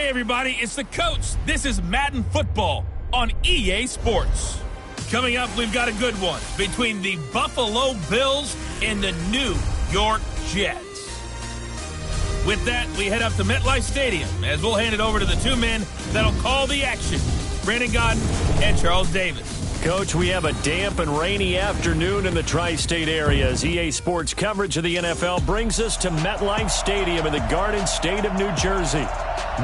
Hey everybody, it's the coach. This is Madden Football on EA Sports. Coming up, we've got a good one between the Buffalo Bills and the New York Jets. With that, we head up to MetLife Stadium as we'll hand it over to the two men that'll call the action, Brandon Godden and Charles Davis. Coach, we have a damp and rainy afternoon in the tri-state area as EA Sports coverage of the NFL brings us to MetLife Stadium in the Garden State of New Jersey.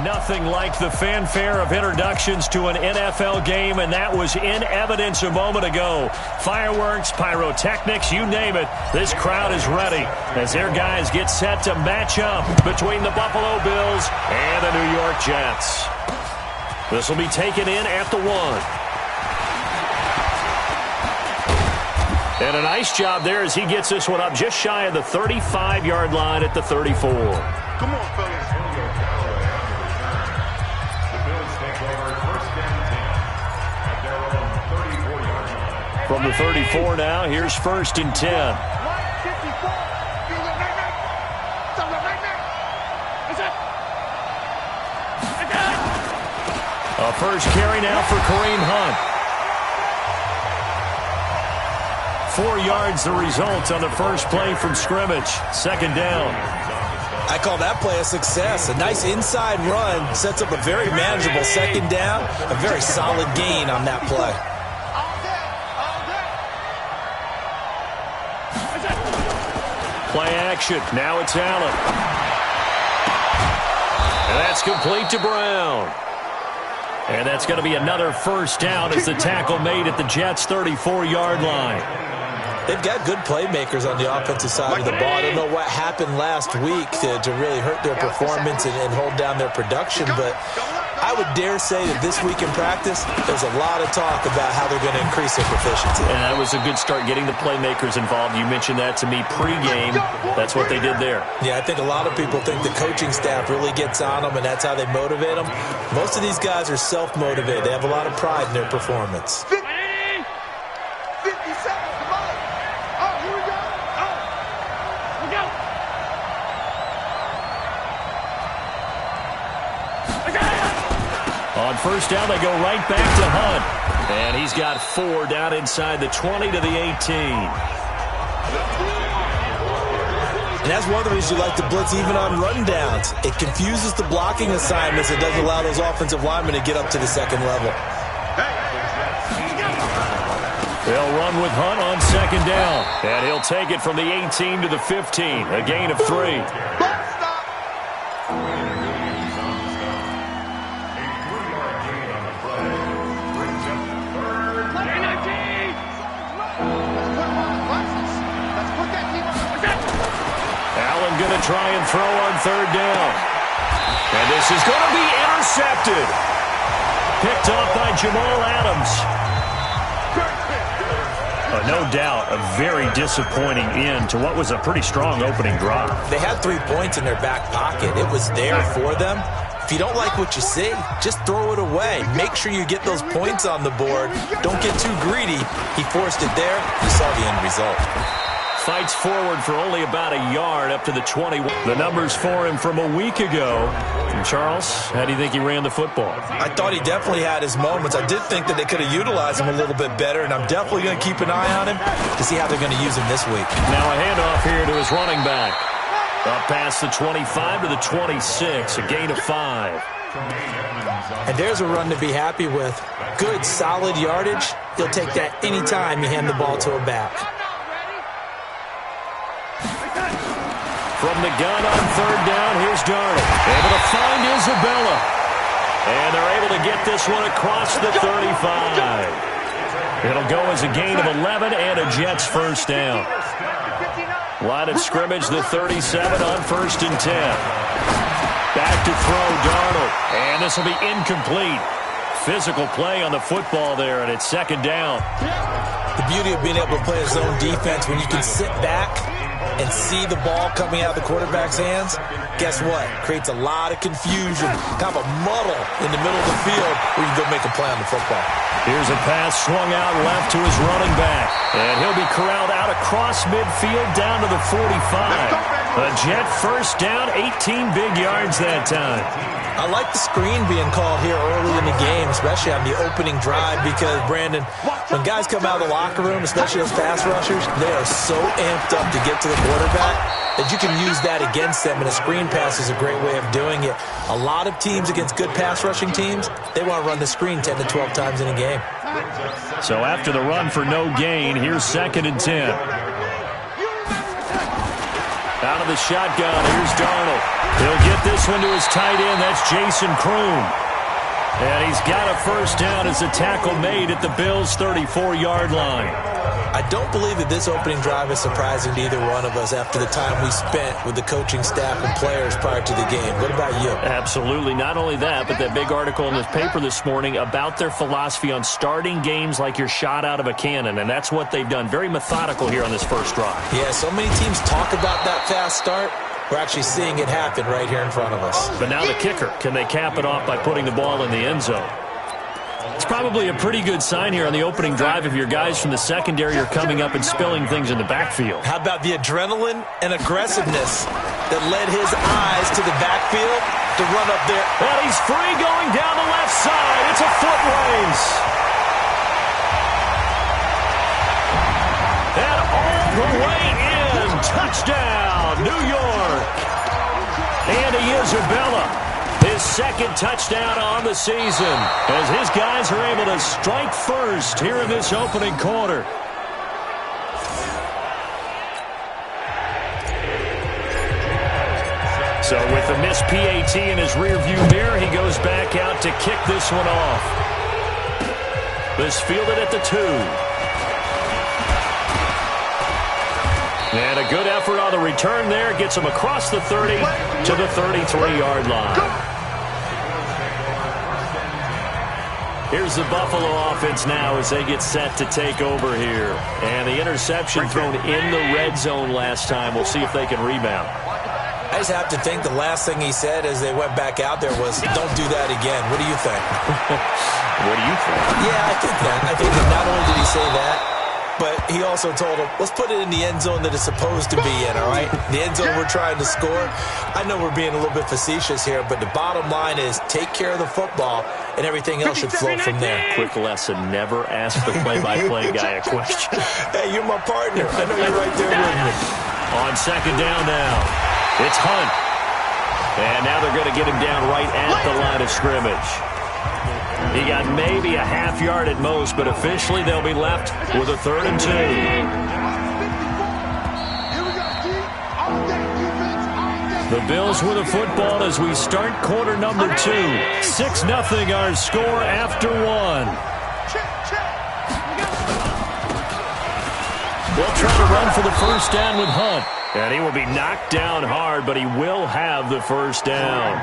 Nothing like the fanfare of introductions to an NFL game, and that was in evidence a moment ago. Fireworks, pyrotechnics, you name it. This crowd is ready as their guys get set to match up between the Buffalo Bills and the New York Jets. This will be taken in at the 1. And a nice job there as he gets this one up just shy of the 35-yard line at the 34. Come on, fellas. The Bills take over first and 10 at their own 34-yard line. From the 34 now, here's first and 10. A first carry now for Kareem Hunt. 4 yards the result on the first play from scrimmage. Second down. I call that play a success. A nice inside run sets up a very manageable second down. A very solid gain on that play. Play action. Now it's Allen. And that's complete to Brown. And that's going to be another first down as the tackle made at the Jets' 34-yard line. They've got good playmakers on the offensive side of the ball. I don't know what happened last week to really hurt their performance and hold down their production, but I would dare say that this week in practice, there's a lot of talk about how they're going to increase their proficiency. And that was a good start getting the playmakers involved. You mentioned that to me pregame. That's what they did there. Yeah, I think a lot of people think the coaching staff really gets on them, and that's how they motivate them. Most of these guys are self-motivated. They have a lot of pride in their performance. On first down, they go right back to Hunt. And he's got 4 down inside the 20 to the 18. And that's one of the reasons you like to blitz even on run downs. It confuses the blocking assignments. It doesn't allow those offensive linemen to get up to the second level. They'll run with Hunt on second down. And he'll take it from the 18 to the 15. A gain of 3. Going to try and throw on third down. And this is going to be intercepted. Picked off by Jamal Adams. No doubt, a very disappointing end to what was a pretty strong opening drive. They had 3 points in their back pocket. It was there for them. If you don't like what you see, just throw it away. Make sure you get those points on the board. Don't get too greedy. He forced it there. You saw the end result. Fights forward for only about a yard up to the 21. The numbers for him from a week ago. And Charles, how do you think he ran the football? I thought he definitely had his moments. I did think that they could have utilized him a little bit better, and I'm definitely going to keep an eye on him to see how they're going to use him this week. Now a handoff here to his running back. Up past the 25 to the 26, a gain of 5. And there's a run to be happy with. Good, solid yardage. He'll take that any time you hand the ball to a back. From the gun on third down, here's Darnold. Able to find Isabella. And they're able to get this one across the 35. It'll go as a gain of 11 and a Jets first down. Line of scrimmage, the 37 on first and 10. Back to throw, Darnold. And this will be incomplete. Physical play on the football there, and it's second down. The beauty of being able to play a zone defense when you can sit back and see the ball coming out of the quarterback's hands, guess what? Creates a lot of confusion, kind of a muddle in the middle of the field where you can go make a play on the football. Here's a pass swung out left to his running back. And he'll be corralled out across midfield down to the 45. A Jet first down, 18 big yards that time. I like the screen being called here early in the game, especially on the opening drive, because, Brandon, when guys come out of the locker room, especially as pass rushers, they are so amped up to get to the quarterback that you can use that against them, and a screen pass is a great way of doing it. A lot of teams against good pass rushing teams, they want to run the screen 10 to 12 times in a game. So after the run for no gain, here's 2nd and 10. Out of the shotgun, here's Darnold. He'll get this one to his tight end. That's Jason Kroon. And he's got a first down as a tackle made at the Bills' 34-yard line. I don't believe that this opening drive is surprising to either one of us after the time we spent with the coaching staff and players prior to the game. What about you? Absolutely. Not only that, but that big article in the paper this morning about their philosophy on starting games like you're shot out of a cannon, and that's what they've done. Very methodical here on this first drive. Yeah, so many teams talk about that fast start. We're actually seeing it happen right here in front of us. But now the kicker. Can they cap it off by putting the ball in the end zone? It's probably a pretty good sign here on the opening drive if your guys from the secondary are coming up and spilling things in the backfield. How about the adrenaline and aggressiveness that led his eyes to the backfield to run up there? And he's free going down the left side. It's a foot race. And all the way in. Touchdown, New York. Andy Isabella. His 2nd touchdown on the season as his guys are able to strike first here in this opening quarter. So with the missed PAT in his rearview mirror, he goes back out to kick this one off. This fielded at the 2. And a good effort on the return there. Gets him across the 30 to the 33-yard line. Here's the Buffalo offense now as they get set to take over here. And the interception thrown in the red zone last time. We'll see if they can rebound. I just have to think the last thing he said as they went back out there was, don't do that again. What do you think? What do you think? Yeah, I think that not only did he say that, but he also told him, let's put it in the end zone that it's supposed to be in, all right? The end zone we're trying to score. I know we're being a little bit facetious here, but the bottom line is take care of the football, and everything else should flow from there. Quick lesson, never ask the play-by-play guy a question. Hey, you're my partner. I know you're right there with me. On 2nd down now, it's Hunt. And now they're going to get him down right at the line of scrimmage. He got maybe a half yard at most, but officially they'll be left with a 3rd and 2. The Bills with a football as we start quarter number 2. 6-0 our score after 1. They'll try to run for the first down with Hunt. And he will be knocked down hard, but he will have the first down.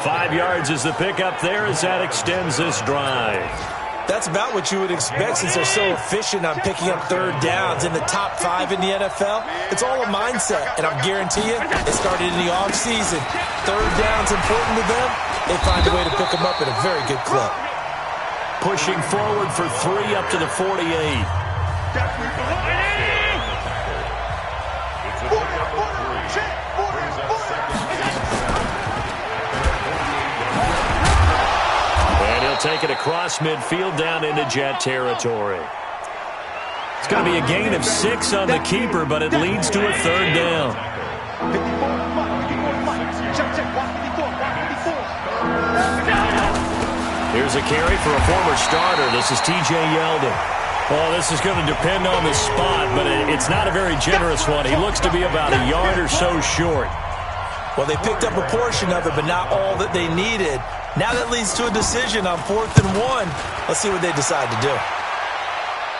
5 yards is the pickup there as that extends this drive. That's about what you would expect since they're so efficient on picking up 3rd downs in the top 5 in the NFL. It's all a mindset, and I guarantee you, it started in the offseason. 3rd down's important to them. They find a way to pick them up at a very good clip. Pushing forward for 3 up to the 48. Take it across midfield down into Jet territory. It's going to be a gain of 6 on the keeper, but it leads to a 3rd down. Here's a carry for a former starter. This is T.J. Yeldon. Well, this is going to depend on the spot, but it's not a very generous one. He looks to be about a yard or so short. Well, they picked up a portion of it, but not all that they needed. Now that leads to a decision on 4th and 1. Let's see what they decide to do.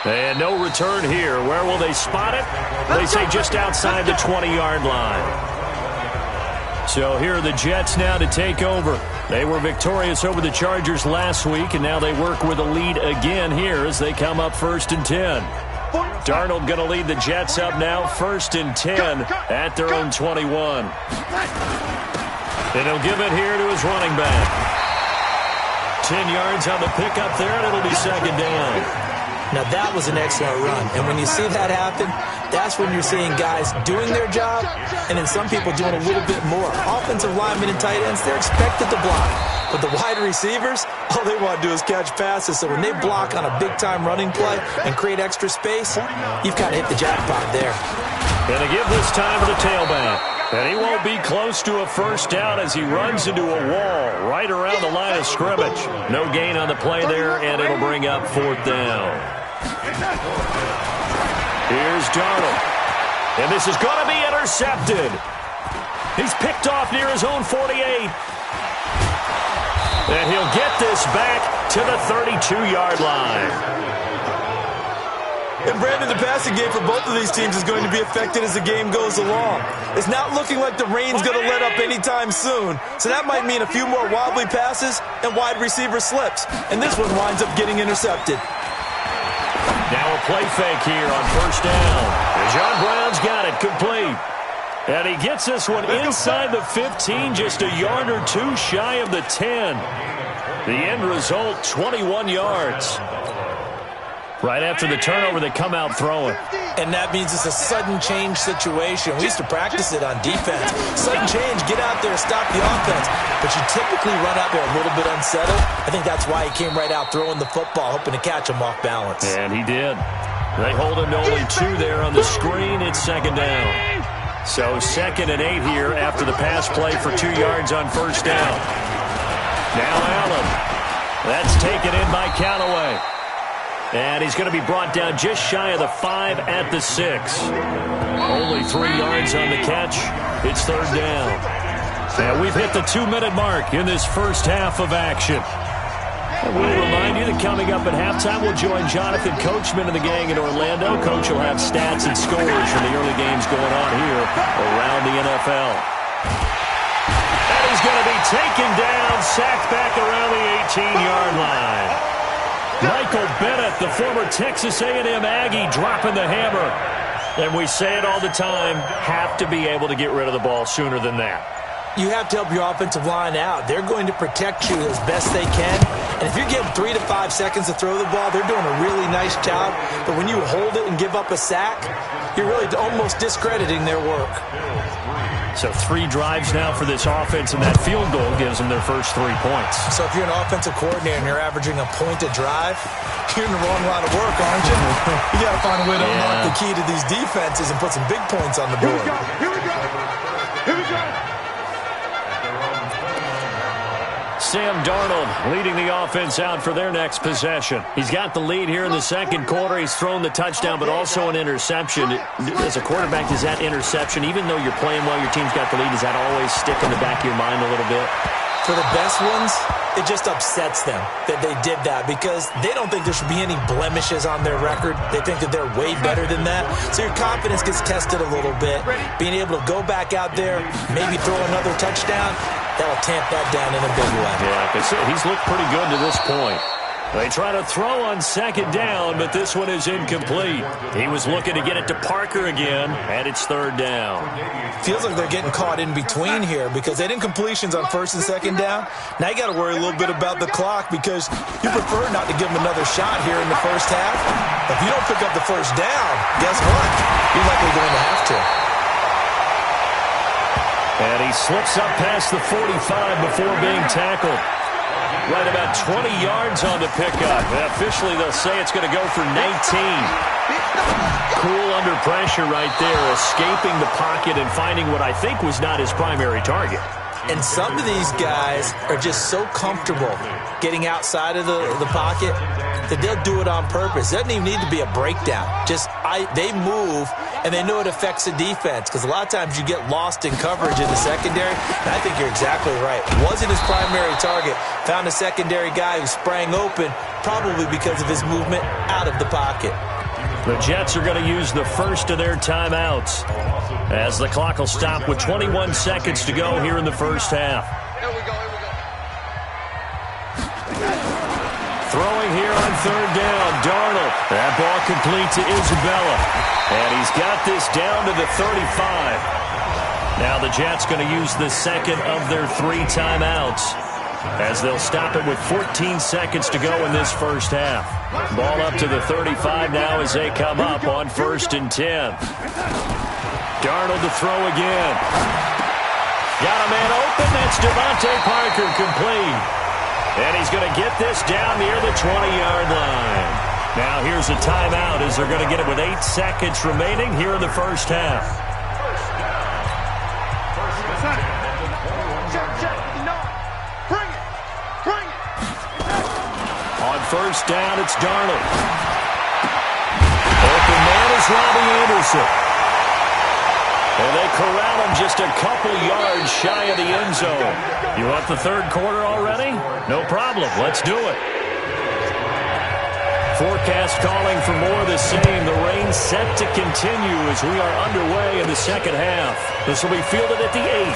And no return here. Where will they spot it? They say just outside the 20-yard line. So here are the Jets now to take over. They were victorious over the Chargers last week, and now they work with a lead again here as they come up 1st and 10. Darnold going to lead the Jets up now, 1st and 10 at their own 21. And he'll give it here to his running back. 10 yards on the pickup there, and it'll be 2nd down. Now, that was an excellent run. And when you see that happen, that's when you're seeing guys doing their job and then some people doing a little bit more. Offensive linemen and tight ends, they're expected to block. But the wide receivers, all they want to do is catch passes. So when they block on a big-time running play and create extra space, you've got to hit the jackpot there. Going to give this time to the tailback. And he won't be close to a first down as he runs into a wall right around the line of scrimmage. No gain on the play there, and it'll bring up 4th down. Here's Darnold. And this is going to be intercepted. He's picked off near his own 48. And he'll get this back to the 32-yard line. And Brandon, the passing game for both of these teams is going to be affected as the game goes along. It's not looking like the rain's going to let up anytime soon. So that might mean a few more wobbly passes and wide receiver slips. And this one winds up getting intercepted. Now a play fake here on first down. And John Brown's got it complete. And he gets this one inside the 15, just a yard or two shy of the 10. The end result, 21 yards. Right after the turnover, they come out throwing. And that means it's a sudden change situation. We used to practice it on defense. Sudden change, get out there, stop the offense. But you typically run out there a little bit unsettled. I think that's why he came right out throwing the football, hoping to catch him off balance. And he did. They hold him to only 2 there on the screen. It's 2nd down. So 2nd and 8 here after the pass play for 2 yards on first down. Now Allen. That's taken in by Callaway. And he's going to be brought down just shy of the 5 at the 6. Only 3 yards on the catch. It's 3rd down. And we've hit the 2-minute mark in this first half of action. And we'll remind you that coming up at halftime, we'll join Jonathan Coachman and the gang in Orlando. Coach will have stats and scores from the early games going on here around the NFL. And he's going to be taken down, sacked back around the 18-yard line. Michael Bennett, the former Texas A&M Aggie, dropping the hammer. And we say it all the time, have to be able to get rid of the ball sooner than that. You have to help your offensive line out. They're going to protect you as best they can. And if you're getting 3 to 5 seconds to throw the ball, they're doing a really nice job. But when you hold it and give up a sack, you're really almost discrediting their work. So 3 drives now for this offense, and that field goal gives them their first 3 points. So if you're an offensive coordinator and you're averaging a point a drive, you're in the wrong line of work, aren't you? You got to find a way to unlock the key to these defenses and put some big points on the board. Here we go. Sam Darnold leading the offense out for their next possession. He's got the lead here in the second quarter. He's thrown the touchdown, but also an interception. As a quarterback, does that interception, even though you're playing well, your team's got the lead, does that always stick in the back of your mind a little bit? For the best ones, it just upsets them that they did that because they don't think there should be any blemishes on their record. They think that they're way better than that. So your confidence gets tested a little bit. Being able to go back out there, maybe throw another touchdown, that'll tamp that down in a big way. Yeah, like I said, he's looked pretty good to this point. They try to throw on second down, but this one is incomplete. He was looking to get it to Parker again, and it's 3rd down. Feels like they're getting caught in between here because they did incompletions on 1st and 2nd down. Now you got to worry a little bit about the clock because you prefer not to give them another shot here in the first half. If you don't pick up the first down, guess what? You're likely going to have to. And he slips up past the 45 before being tackled. Right about 20 yards on the pickup. And officially, they'll say it's going to go for 19. Cool under pressure right there, escaping the pocket and finding what I think was not his primary target. And some of these guys are just so comfortable getting outside of the pocket that they'll do it on purpose. It doesn't even need to be a breakdown. They move, and they know it affects the defense because a lot of times you get lost in coverage in the secondary, and I think you're exactly right. Wasn't his primary target. Found a secondary guy who sprang open, probably because of his movement out of the pocket. The Jets are going to use the first of their timeouts as the clock will stop with 21 seconds to go here in the first half. Here we go. Throwing here on 3rd down, Darnold. That ball complete to Isabella. And he's got this down to the 35. Now the Jets going to use the second of their 3 timeouts. as they'll stop it with 14 seconds to go in this first half. Ball up to the 35 now as they come up on 1st and 10. Darnold to throw again. Got a man open. That's Devontae Parker, complete. And he's going to get this down near the 20-yard line. Now here's a timeout as they're going to get it with 8 seconds remaining here in the first half. On 1st down, it's Darnold. Open man is Robbie Anderson. And they corral him just a couple yards shy of the end zone. You want the third quarter already? No problem. Let's do it. Forecast calling for more of the same. The rain set to continue as we are underway in the second half. This will be fielded at the 8.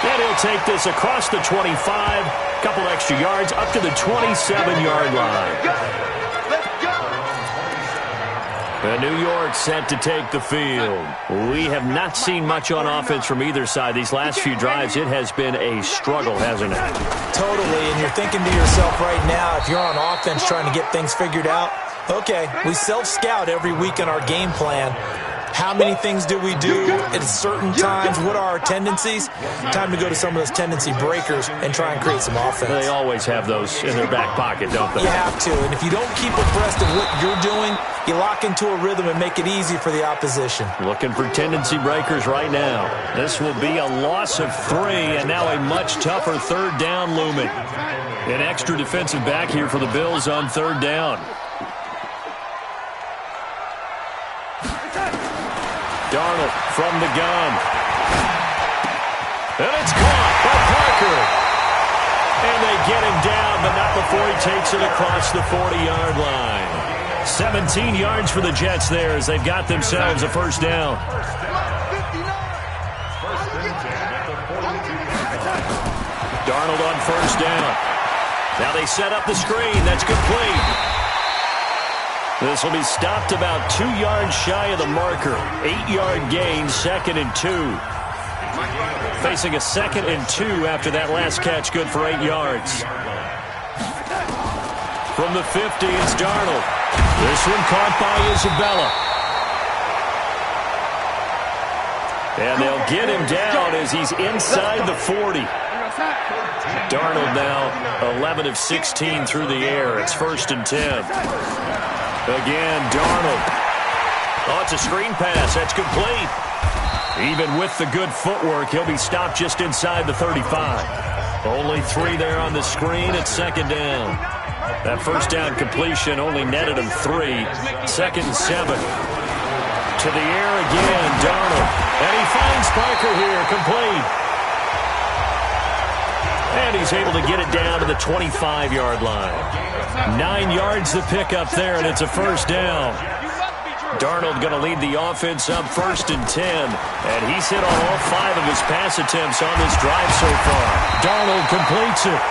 And he'll take this across the 25, a couple extra yards, up to the 27-yard line. And New York set to take the field. We have not seen much on offense from either side. These last few drives, it has been a struggle, hasn't it? Totally, and you're thinking to yourself right now, if you're on offense trying to get things figured out, okay, we self-scout every week in our game plan. How many things do we do at certain times? What are our tendencies? Time to go to some of those tendency breakers and try and create some offense. They always have those in their back pocket, don't they? You have to, and if you don't keep abreast of what you're doing, you lock into a rhythm and make it easy for the opposition. Looking for tendency breakers right now. This will be a loss of 3, and now a much tougher 3rd down looming. An extra defensive back here for the Bills on 3rd down. Darnold from the gun. And it's caught by Parker. And they get him down, but not before he takes it across the 40-yard line. 17 yards for the Jets there as they've got themselves a 1st down. Darnold on 1st down. Now they set up the screen. That's complete. This will be stopped about 2 yards shy of the marker. 8-yard gain, 2nd and 2. Facing a 2nd and 2 after that last catch, good for 8 yards. From the 50, it's Darnold. This one caught by Isabella. And they'll get him down as he's inside the 40. Darnold now 11 of 16 through the air. It's 1st and 10. Again, Darnold. Oh, it's a screen pass. That's complete. Even with the good footwork, he'll be stopped just inside the 35. Only 3 there on the screen. It's 2nd down. That 1st down completion only netted him 3. 2nd and 7. To the air again, Darnold. And he finds Parker here, complete. And he's able to get it down to the 25-yard line. 9 yards to pick up there, and it's a 1st down. Darnold going to lead the offense up 1st and 10. And he's hit on all 5 of his pass attempts on this drive so far. Darnold completes it.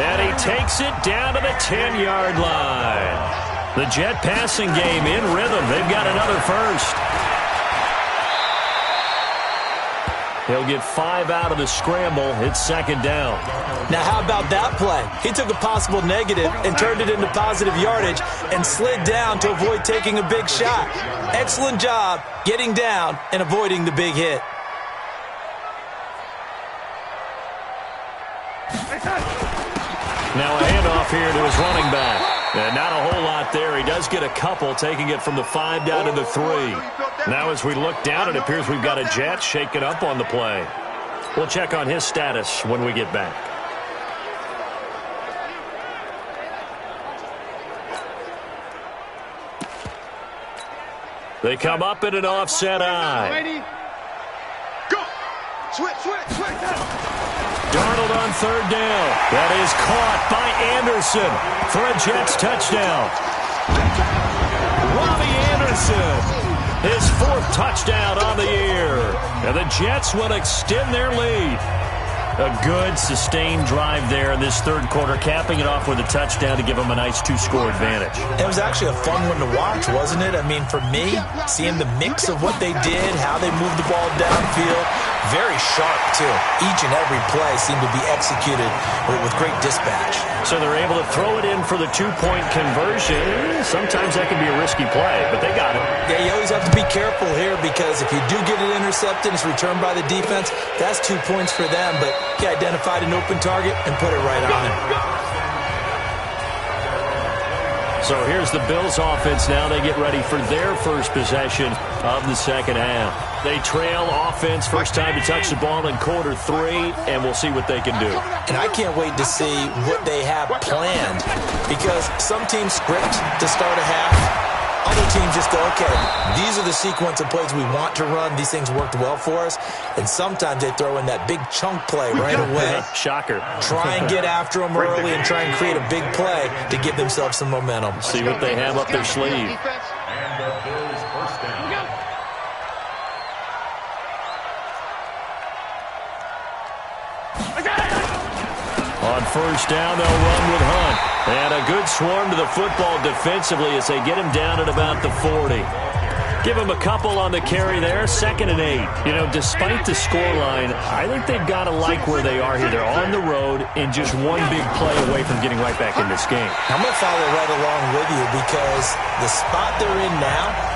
And he takes it down to the 10-yard line. The Jet passing game in rhythm. They've got another 1st. He'll get 5 out of the scramble. It's 2nd down. Now, how about that play? He took a possible negative and turned it into positive yardage and slid down to avoid taking a big shot. Excellent job getting down and avoiding the big hit. Now a handoff here to his running back. And not a whole lot there. He does get a couple, taking it from the 5 down to the 3. Now as we look down, it appears we've got a Jet shaken up on the play. We'll check on his status when we get back. They come up in an offset eye. Ready? Go! Switch. Darnold on 3rd down. That is caught by Anderson for a Jets touchdown. Robbie Anderson, his 4th touchdown on the year. And the Jets will extend their lead. A good, sustained drive there in this 3rd quarter, capping it off with a touchdown to give them a nice 2-score advantage. It was actually a fun one to watch, wasn't it? I mean, for me, seeing the mix of what they did, how they moved the ball downfield, Very sharp, too. Each and every play seemed to be executed with great dispatch. So they're able to throw it in for the two-point conversion. Sometimes that can be a risky play, but they got it. Yeah, you always have to be careful here because if you do get it intercepted, it's returned by the defense, that's 2 points for them. But he identified an open target and put it right on him. So here's the Bills offense now. They get ready for their first possession of the second half. They trail offense, first time to touch the ball in quarter 3, and we'll see what they can do. And I can't wait to see what they have planned because some teams script to start a half. Other teams just go, okay, these are the sequence of plays we want to run. These things worked well for us. And sometimes they throw in that big chunk play right away. Shocker. Try and get after them early and try and create a big play to give themselves some momentum. See what they have up their sleeve. And the Bills first down. On first down, they'll run with Hunt. And a good swarm to the football defensively as they get him down at about the 40. Give him a couple on the carry there, 2nd and 8. You know, despite the scoreline, I think they've got to like where they are here. They're on the road and just one big play away from getting right back in this game. I'm going to follow right along with you because the spot they're in now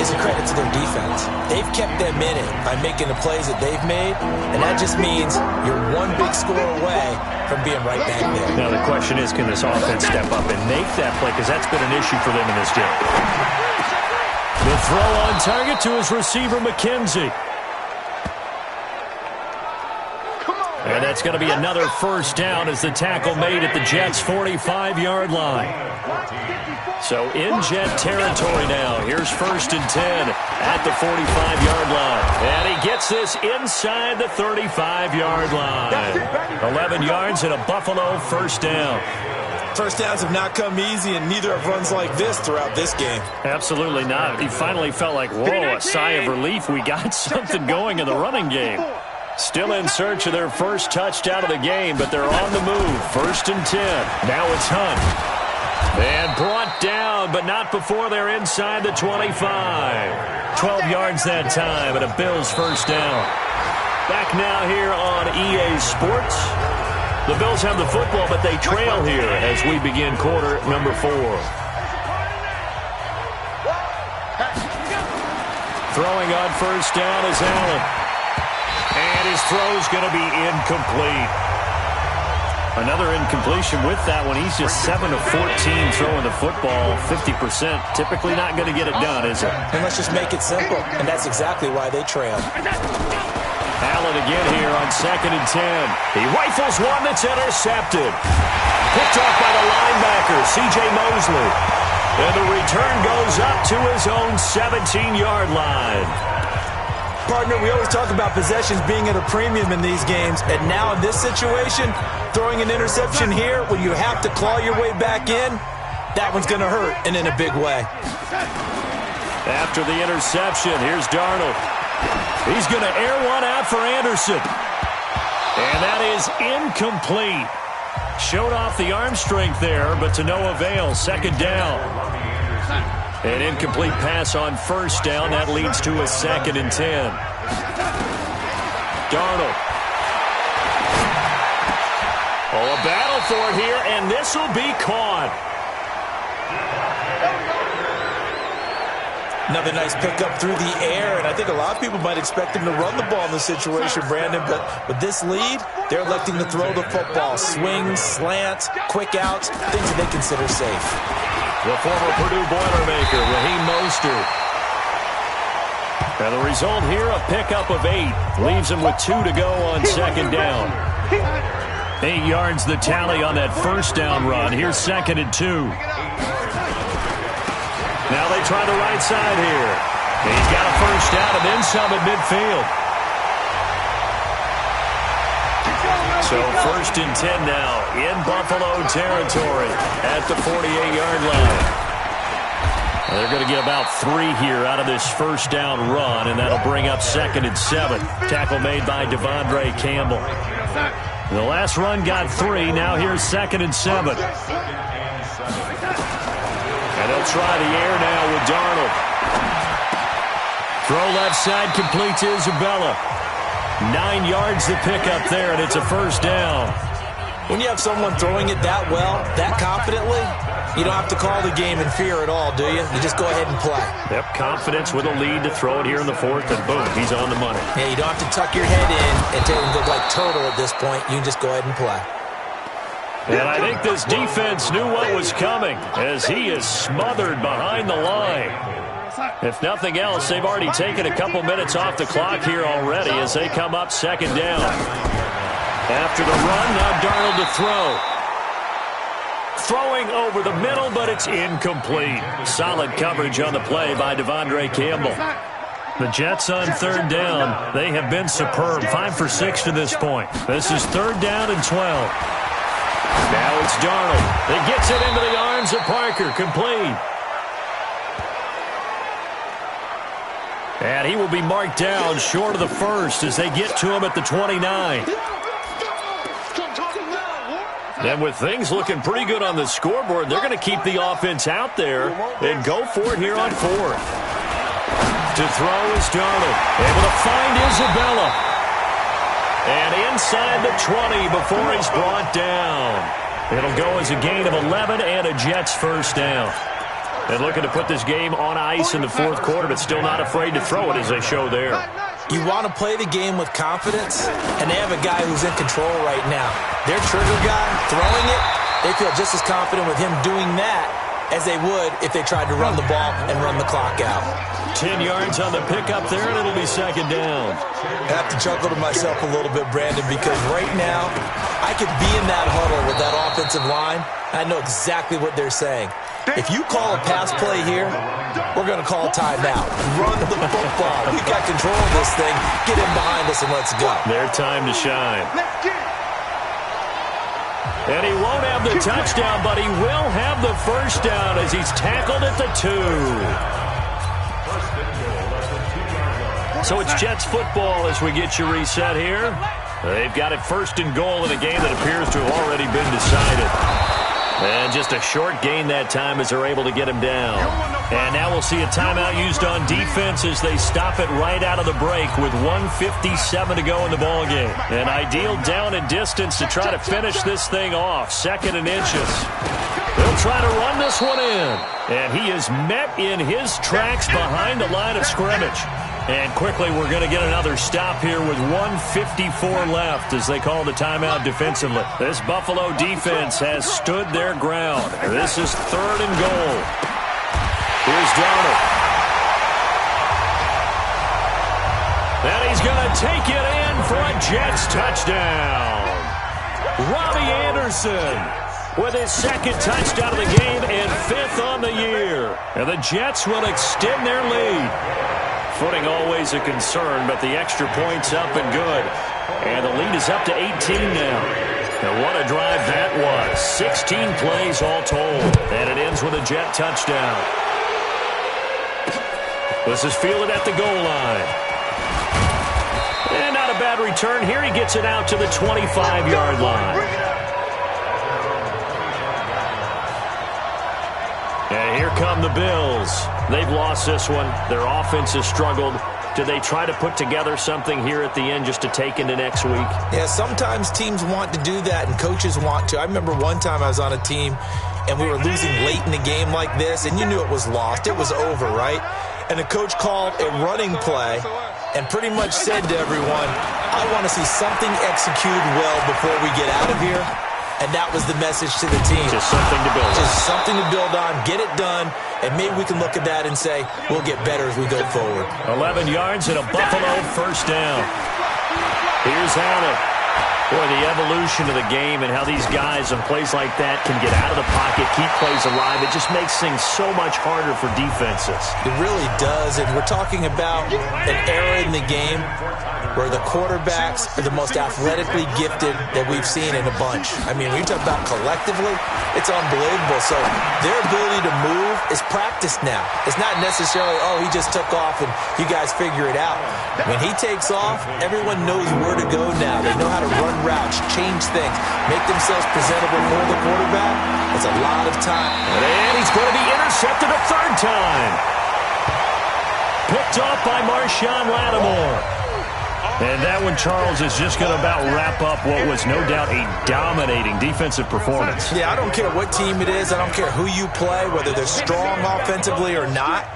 is a credit to their defense. They've kept them in it by making the plays that they've made, and that just means you're one big score away from being right back there. Now the question is, can this offense step up and make that play? Because that's been an issue for them in this game. The throw on target to his receiver, McKenzie. And that's going to be another first down as the tackle made at the Jets' 45-yard line. So in Jet territory now. Here's 1st and 10 at the 45-yard line. And he gets this inside the 35-yard line. 11 yards and a Buffalo first down. First downs have not come easy, and neither have runs like this throughout this game. Absolutely not. He finally felt like, whoa, a sigh of relief. We got something going in the running game. Still in search of their first touchdown of the game, but they're on the move. 1st and 10. Now it's Hunt. And brought down, but not before they're inside the 25. 12 yards that time, and a Bills first down. Back now here on EA Sports. The Bills have the football, but they trail here as we begin quarter number 4. Throwing on first down is Allen. And his throw's going to be incomplete. Another incompletion with that one. He's just 7 of 14 throwing the football. 50%. Typically not going to get it done, is it? And let's just make it simple. And that's exactly why they trail. Allen again here on 2nd and 10. He rifles one that's intercepted. Picked off by the linebacker, C.J. Mosley. And the return goes up to his own 17-yard line. Partner, we always talk about possessions being at a premium in these games. And now in this situation, throwing an interception here when you have to claw your way back in, that one's going to hurt, and in a big way. After the interception, here's Darnold. He's going to air one out for Anderson. And that is incomplete. Showed off the arm strength there, but to no avail. 2nd down. An incomplete pass on first down. That leads to a 2nd and 10. Darnold. Oh, a battle for it here, and this will be caught. Another nice pickup through the air, and I think a lot of people might expect him to run the ball in this situation, Brandon, but with this lead, they're electing to throw the football. Swings, slants, quick outs, things that they consider safe. The former Purdue Boilermaker, Raheem Mostert. And the result here, a pickup of 8. Leaves him with 2 to go on 2nd down. 8 yards the tally on that first down run. Here's 2nd and 2. Now they try the right side here. He's got a first down and then some at midfield. So 1st and 10 now in Buffalo territory at the 48-yard line. They're going to get about 3 here out of this first down run, and that'll bring up 2nd and 7. Tackle made by Devondre Campbell. The last run got 3. Now here's 2nd and 7. And they'll try the air now with Darnold. Throw left side complete to Isabella. 9 yards to pick up there, and it's a first down. When you have someone throwing it that well, that confidently, you don't have to call the game in fear at all, do you? You just go ahead and play. Yep, confidence with a lead to throw it here in the fourth, and boom, he's on the money. Yeah, you don't have to tuck your head in and take him like turtle at this point. You can just go ahead and play. And I think this defense knew what was coming as he is smothered behind the line. If nothing else, they've already taken a couple minutes off the clock here already as they come up second down. After the run, now Darnold to throw. Throwing over the middle, but it's incomplete. Solid coverage on the play by Devondre Campbell. The Jets on third down. They have been superb. 5 for 6 to this point. This is third down and 12. Now it's Darnold. It gets it into the arms of Parker. Complete. And he will be marked down short of the first as they get to him at the 29. And with things looking pretty good on the scoreboard, they're going to keep the offense out there and go for it here on fourth. To throw is Darnold. Able to find Isabella. And inside the 20 before he's brought down. It'll go as a gain of 11 and a Jets first down. And looking to put this game on ice in the fourth quarter, but still not afraid to throw it as they show there. You want to play the game with confidence, and they have a guy who's in control right now. Their trigger guy, throwing it, they feel just as confident with him doing that as they would if they tried to run the ball and run the clock out. 10 yards on the pickup there, and it'll be second down. I have to chuckle to myself a little bit, Brandon, because right now I could be in that huddle with that offensive line. I know exactly what they're saying. If you call a pass play here, we're going to call a timeout. Run the football. We've got control of this thing. Get him behind us and let's go. Their time to shine. And he won't have the touchdown, but he will have the first down as he's tackled at the 2. So it's Jets football as we get you reset here. They've got it first and goal in a game that appears to have already been decided. And just a short gain that time as they're able to get him down. And now we'll see a timeout used on defense as they stop it right out of the break with 1:57 to go in the ballgame. An ideal down and distance to try to finish this thing off. 2nd and inches. They'll try to run this one in. And he is met in his tracks behind the line of scrimmage. And quickly, we're going to get another stop here with 1:54 left as they call the timeout defensively. This Buffalo defense has stood their ground. This is 3rd and goal. Here's Darnold. And he's going to take it in for a Jets touchdown. Robbie Anderson with his 2nd touchdown of the game and 5th on the year. And the Jets will extend their lead. Footing always a concern, but the extra point's up and good. And the lead is up to 18 now. And what a drive that was. 16 plays all told. And it ends with a Jet touchdown. This is fielded at the goal line. And not a bad return here. He gets it out to the 25-yard line. And here come the Bills. They've lost this one. Their offense has struggled. Do they try to put together something here at the end just to take into next week? Yeah, sometimes teams want to do that and coaches want to. I remember one time I was on a team and we were losing late in the game like this, and you knew it was lost. It was over, right? And the coach called a running play and pretty much said to everyone, I want to see something executed well before we get out of here. And that was the message to the team. Just something to build on. Just something to build on, get it done, and maybe we can look at that and say, we'll get better as we go forward. 11 yards and a Buffalo first down. Here's Allen. Boy, the evolution of the game and how these guys on plays like that can get out of the pocket, keep plays alive, it just makes things so much harder for defenses. It really does, and we're talking about an era in the game where the quarterbacks are the most athletically gifted that we've seen in a bunch. I mean, when you talk about collectively, it's unbelievable. So their ability to move is practiced now. It's not necessarily, oh, he just took off and you guys figure it out. When he takes off, everyone knows where to go now. They know how to run routes, change things, make themselves presentable for the quarterback. That's a lot of time. And he's going to be intercepted a 3rd time. Picked off by Marshawn Lattimore. And that one, Charles, is just going to about wrap up what was no doubt a dominating defensive performance. Yeah, I don't care what team it is. I don't care who you play, whether they're strong offensively or not.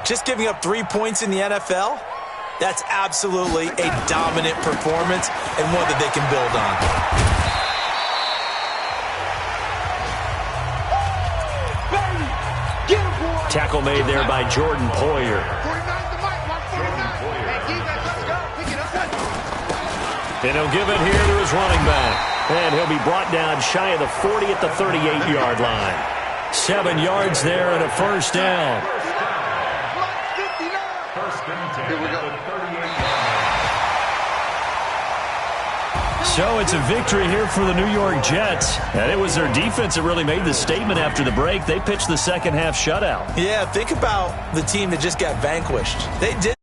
Just giving up 3 points in the NFL, that's absolutely a dominant performance and one that they can build on. Tackle made there by Jordan Poyer. And he'll give it here to his running back. And he'll be brought down shy of the 40 at the 38-yard line. 7 yards there and a first down. Here we go. So it's a victory here for the New York Jets. And it was their defense that really made the statement after the break. They pitched the second half shutout. Yeah, think about the team that just got vanquished. They did.